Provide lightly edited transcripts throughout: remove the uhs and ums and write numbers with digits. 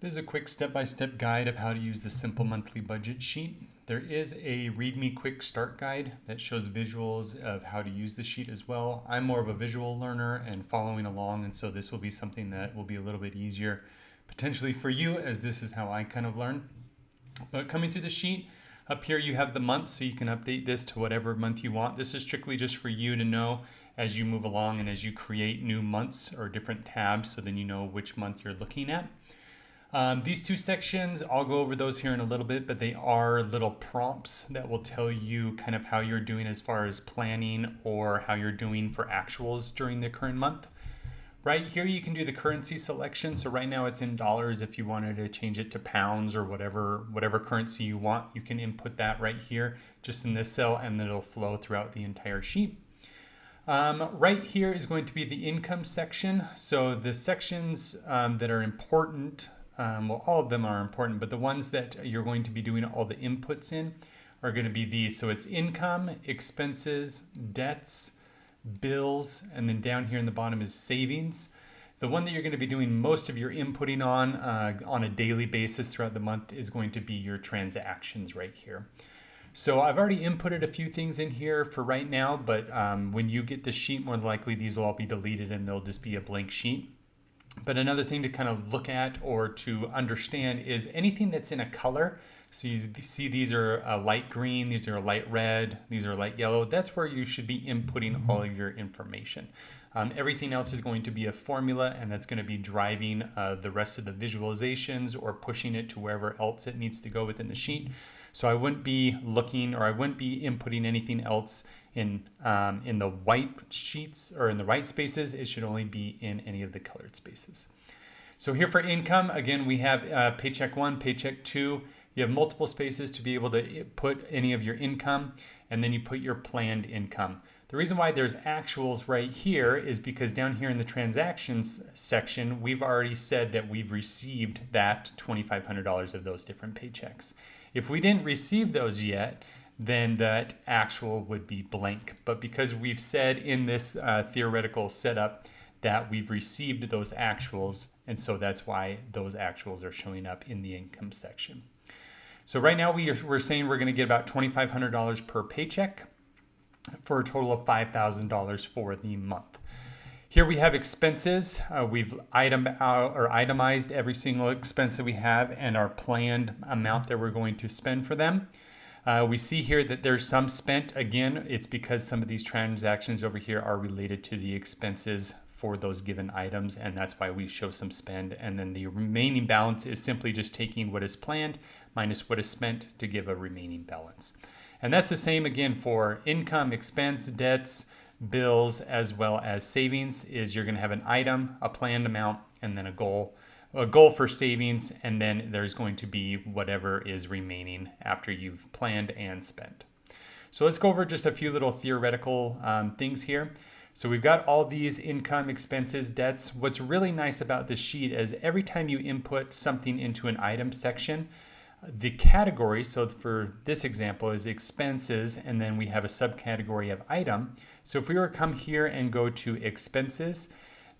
This is a quick step-by-step guide of how to use the simple monthly budget sheet. There is a README quick start guide that shows visuals of how to use the sheet as well. I'm more of a visual learner and following along, and so this will be something that will be a little bit easier potentially for you, as this is how I kind of learn. But coming through the sheet, up here you have the month, so you can update this to whatever month you want. This is strictly just for you to know as you move along and as you create new months or different tabs, so then you know which month you're looking at. These two sections, I'll go over those here in a little bit, but they are little prompts that will tell you kind of how you're doing as far as planning or how you're doing for actuals during the current month. Right here, you can do the currency selection. So right now it's in dollars. If you wanted to change it to pounds or whatever currency you want, you can input that right here, just in this cell, and then it'll flow throughout the entire sheet. Right here is going to be the income section. So the sections that are important, well, all of them are important, but the ones that you're going to be doing all the inputs in are going to be these. So it's income, expenses, debts, bills, and then down here in the bottom is savings. The one that you're going to be doing most of your inputting on a daily basis throughout the month is going to be your transactions right here. So I've already inputted a few things in here for right now, but when you get the sheet, more than likely these will all be deleted and they'll just be a blank sheet. But another thing to kind of look at or to understand is anything that's in a color. So you see these are light green, these are light red, these are light yellow. That's where you should be inputting all of your information. Everything else is going to be a formula, and that's going to be driving the rest of the visualizations or pushing it to wherever else it needs to go within the sheet. So I wouldn't be looking, or I wouldn't be inputting anything else in the white sheets or in the white spaces. It should only be in any of the colored spaces. So here for income, again, we have paycheck 1, paycheck 2. You have multiple spaces to be able to put any of your income, and then you put your planned income. The reason why there's actuals right here is because down here in the transactions section, we've already said that we've received that $2,500 of those different paychecks. If we didn't receive those yet, then that actual would be blank. But because we've said in this theoretical setup that we've received those actuals, and so that's why those actuals are showing up in the income section. So right now we're saying we're going to get about $2,500 per paycheck for a total of $5,000 for the month. Here we have expenses. We've itemized every single expense that we have and our planned amount that we're going to spend for them. We see here that there's some spent. Again, it's because some of these transactions over here are related to the expenses for those given items, and that's why we show some spend. And then the remaining balance is simply just taking what is planned minus what is spent to give a remaining balance. And that's the same again for income, expense, debts, bills, as well as savings. Is you're going to have an item, a planned amount, and then a goal for savings, and then there's going to be whatever is remaining after you've planned and spent. So let's go over just a few little theoretical things here. So we've got all these income, expenses, debts. What's really nice about this sheet is every time you input something into an item section, the category, so for this example, is expenses, and then we have a subcategory of item. So if we were to come here and go to expenses,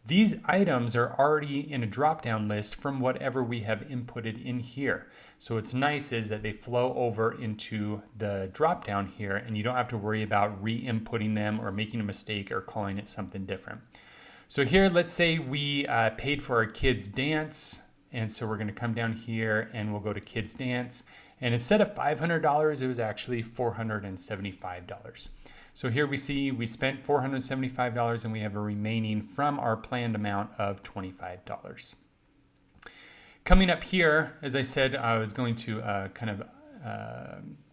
these items are already in a drop-down list from whatever we have inputted in here. So what's nice is that they flow over into the drop-down here, and you don't have to worry about re-inputting them or making a mistake or calling it something different. So here, let's say we paid for our kids' dance, and so we're going to come down here and we'll go to kids' dance. And instead of $500, it was actually $475. So here we see we spent $475 and we have a remaining from our planned amount of $25. Coming up here, as I said, I was going to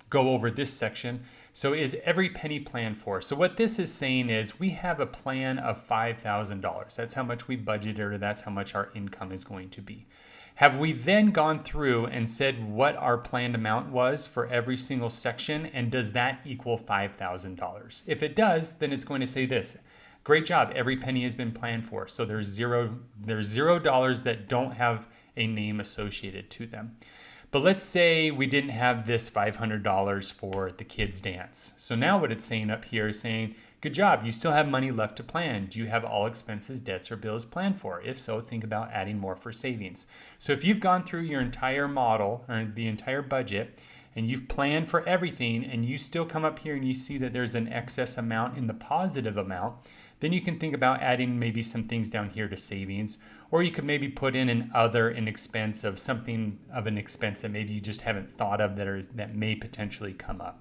go over this section. So is every penny planned for? So what this is saying is we have a plan of $5,000. That's how much we budgeted, or that's how much our income is going to be. Have we then gone through and said what our planned amount was for every single section, and does that equal $5,000? If it does, then it's going to say this: great job, every penny has been planned for. So there's $0 that don't have a name associated to them. But let's say we didn't have this $500 for the kids' dance. So now what it's saying up here is saying, Good job. You still have money left to plan. Do you have all expenses, debts, or bills planned for? If so, think about adding more for savings. So if you've gone through your entire model or the entire budget and you've planned for everything and you still come up here and you see that there's an excess amount in the positive amount, then you can think about adding maybe some things down here to savings, or you could maybe put in an expense of something of an expense that maybe you just haven't thought of that may potentially come up.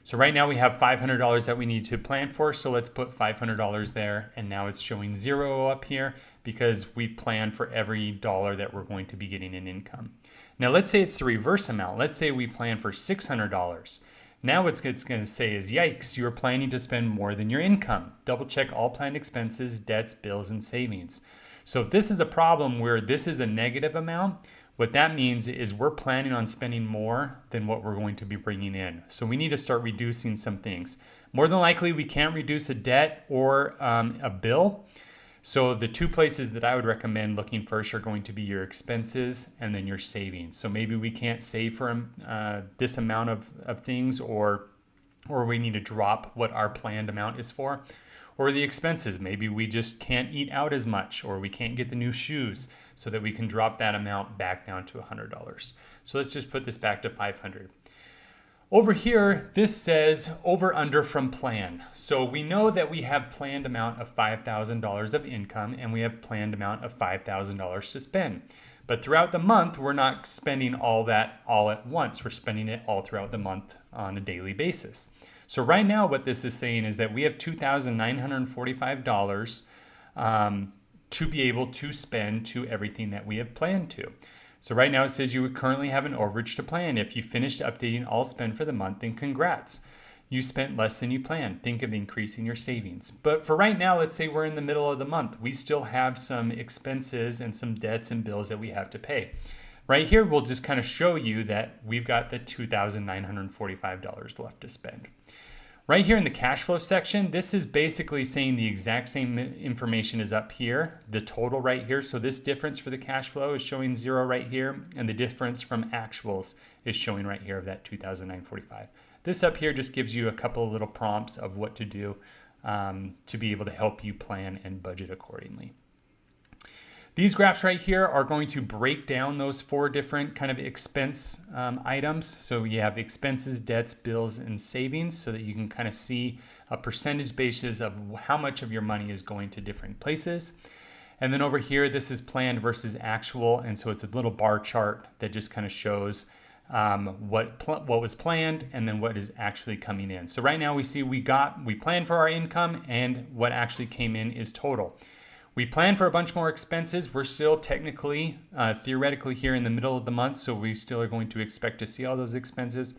So right now we have $500 that we need to plan for. So let's put $500 there. And now it's showing 0 up here because we've planned for every dollar that we're going to be getting in income. Now let's say it's the reverse amount. Let's say we plan for $600. Now what it's going to say is, yikes, you're planning to spend more than your income. Double check all planned expenses, debts, bills, and savings. So if this is a problem where this is a negative amount, what that means is we're planning on spending more than what we're going to be bringing in. So we need to start reducing some things. More than likely, we can't reduce a debt or a bill. So the two places that I would recommend looking first are going to be your expenses and then your savings. So maybe we can't save for this amount of things, or we need to drop what our planned amount is for. Or the expenses, maybe we just can't eat out as much, or we can't get the new shoes, so that we can drop that amount back down to $100. So let's just put this back to 500. Over here, this says over under from plan. So we know that we have planned amount of $5,000 of income and we have planned amount of $5,000 to spend. But throughout the month, we're not spending all that all at once. We're spending it all throughout the month on a daily basis. So right now what this is saying is that we have $2,945 to be able to spend to everything that we have planned to. So right now it says you would currently have an overage to plan. If you finished updating all spend for the month, then congrats. You spent less than you planned. Think of increasing your savings. But for right now, let's say we're in the middle of the month. We still have some expenses and some debts and bills that we have to pay. Right here, we'll just kind of show you that we've got the $2,945 left to spend. Right here in the cash flow section, this is basically saying the exact same information is up here, the total right here. So this difference for the cash flow is showing 0 right here, and the difference from actuals is showing right here of that $2,945. This up here just gives you a couple of little prompts of what to do to be able to help you plan and budget accordingly. These graphs right here are going to break down those 4 different kind of expense items. So you have expenses, debts, bills, and savings, so that you can kind of see a percentage basis of how much of your money is going to different places. And then over here, this is planned versus actual. And so it's a little bar chart that just kind of shows what was planned and then what is actually coming in. So right now we see we planned for our income, and what actually came in is total. We plan for a bunch more expenses. We're still technically, theoretically here in the middle of the month, so we still are going to expect to see all those expenses.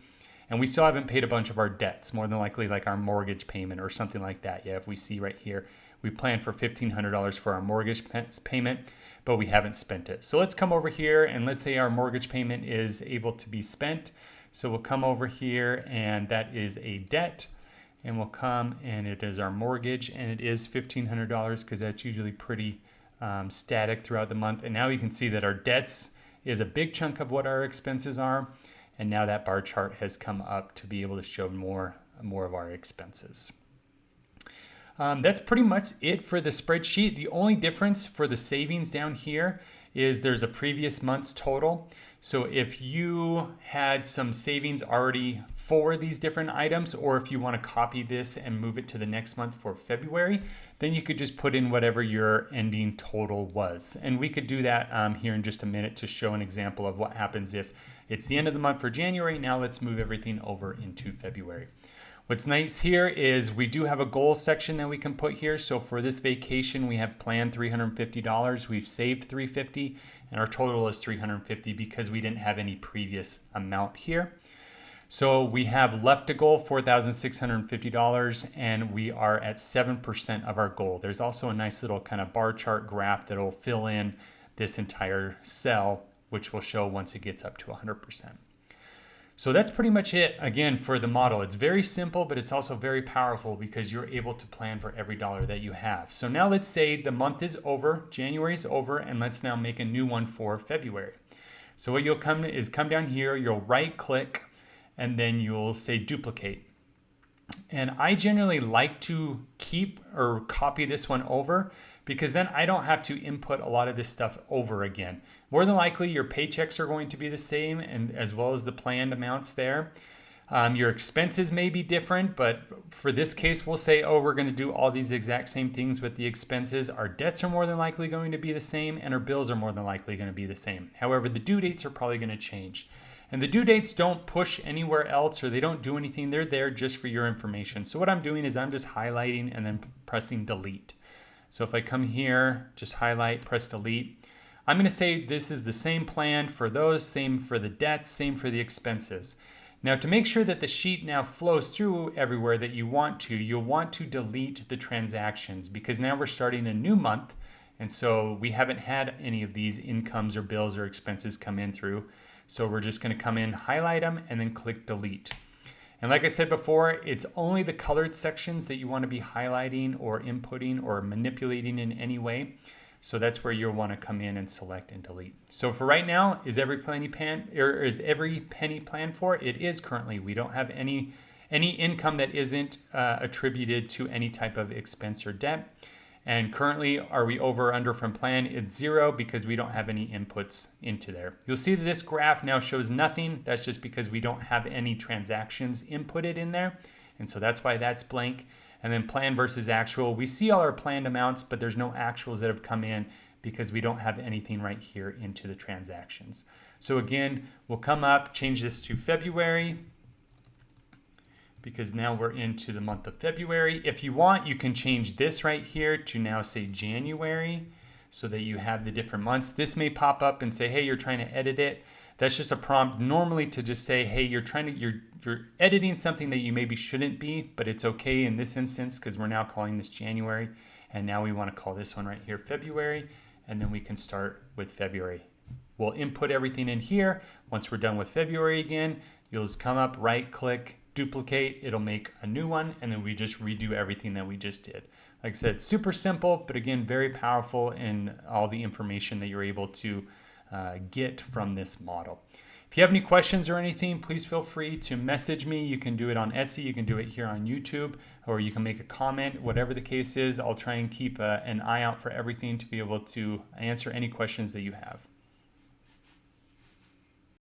And we still haven't paid a bunch of our debts, more than likely like our mortgage payment or something like that. Yeah, if we see right here, we planned for $1,500 for our mortgage payment, but we haven't spent it. So let's come over here and let's say our mortgage payment is able to be spent. So we'll come over here and that is a debt. And we'll come and it is our mortgage, and it is $1,500 because that's usually pretty static throughout the month. And now you can see that our debts is a big chunk of what our expenses are. And now that bar chart has come up to be able to show more of our expenses. That's pretty much it for the spreadsheet. The only difference for the savings down here is there's a previous month's total. So if you had some savings already for these different items, or if you want to copy this and move it to the next month for February, then you could just put in whatever your ending total was. And we could do that here in just a minute to show an example of what happens if it's the end of the month for January. Now let's move everything over into February. What's nice here is we do have a goal section that we can put here. So for this vacation, we have planned $350. We've saved $350, and our total is $350 because we didn't have any previous amount here. So we have left a goal, $4,650, and we are at 7% of our goal. There's also a nice little kind of bar chart graph that'll fill in this entire cell, which will show once it gets up to 100%. So that's pretty much it, again, for the model. It's very simple, but it's also very powerful because you're able to plan for every dollar that you have. So now let's say the month is over, January is over, and let's now make a new one for February. So what you'll come down here, you'll right click, and then you'll say duplicate. And I generally like to keep or copy this one over because then I don't have to input a lot of this stuff over again. More than likely, your paychecks are going to be the same, and as well as the planned amounts there. Your expenses may be different, but for this case, we'll say, oh, we're going to do all these exact same things with the expenses. Our debts are more than likely going to be the same, and our bills are more than likely going to be the same. However, the due dates are probably going to change. And the due dates don't push anywhere else, or they don't do anything. They're there just for your information. So what I'm doing is I'm just highlighting and then pressing delete. So if I come here, just highlight, press delete. I'm going to say this is the same plan for those, same for the debts, same for the expenses. Now, to make sure that the sheet now flows through everywhere that you want to, you'll want to delete the transactions because now we're starting a new month. And so we haven't had any of these incomes or bills or expenses come in through. So we're just going to come in, highlight them, and then click delete. And like I said before, it's only the colored sections that you want to be highlighting or inputting or manipulating in any way. So that's where you'll want to come in and select and delete. So for right now, is every penny planned for? It is currently. We don't have any income that isn't attributed to any type of expense or debt. And currently, are we over or under from plan? It's 0 because we don't have any inputs into there. You'll see that this graph now shows nothing. That's just because we don't have any transactions inputted in there. And so that's why that's blank. And then plan versus actual. We see all our planned amounts, but there's no actuals that have come in because we don't have anything right here into the transactions. So again, we'll come up, change this to February because now we're into the month of February. If you want, you can change this right here to now say January so that you have the different months. This may pop up and say, hey, you're trying to edit it. That's just a prompt normally to just say, hey, you're editing something that you maybe shouldn't be, but it's okay in this instance because we're now calling this January. And now we want to call this one right here February. And then we can start with February. We'll input everything in here. Once we're done with February again, you'll just come up, right click, duplicate. It'll make a new one. And then we just redo everything that we just did. Like I said, super simple, but again, very powerful in all the information that you're able to get from this model. If you have any questions or anything, please feel free to message me. You can do it on Etsy, you can do it here on YouTube, or you can make a comment, whatever the case is. I'll try and keep an eye out for everything to be able to answer any questions that you have.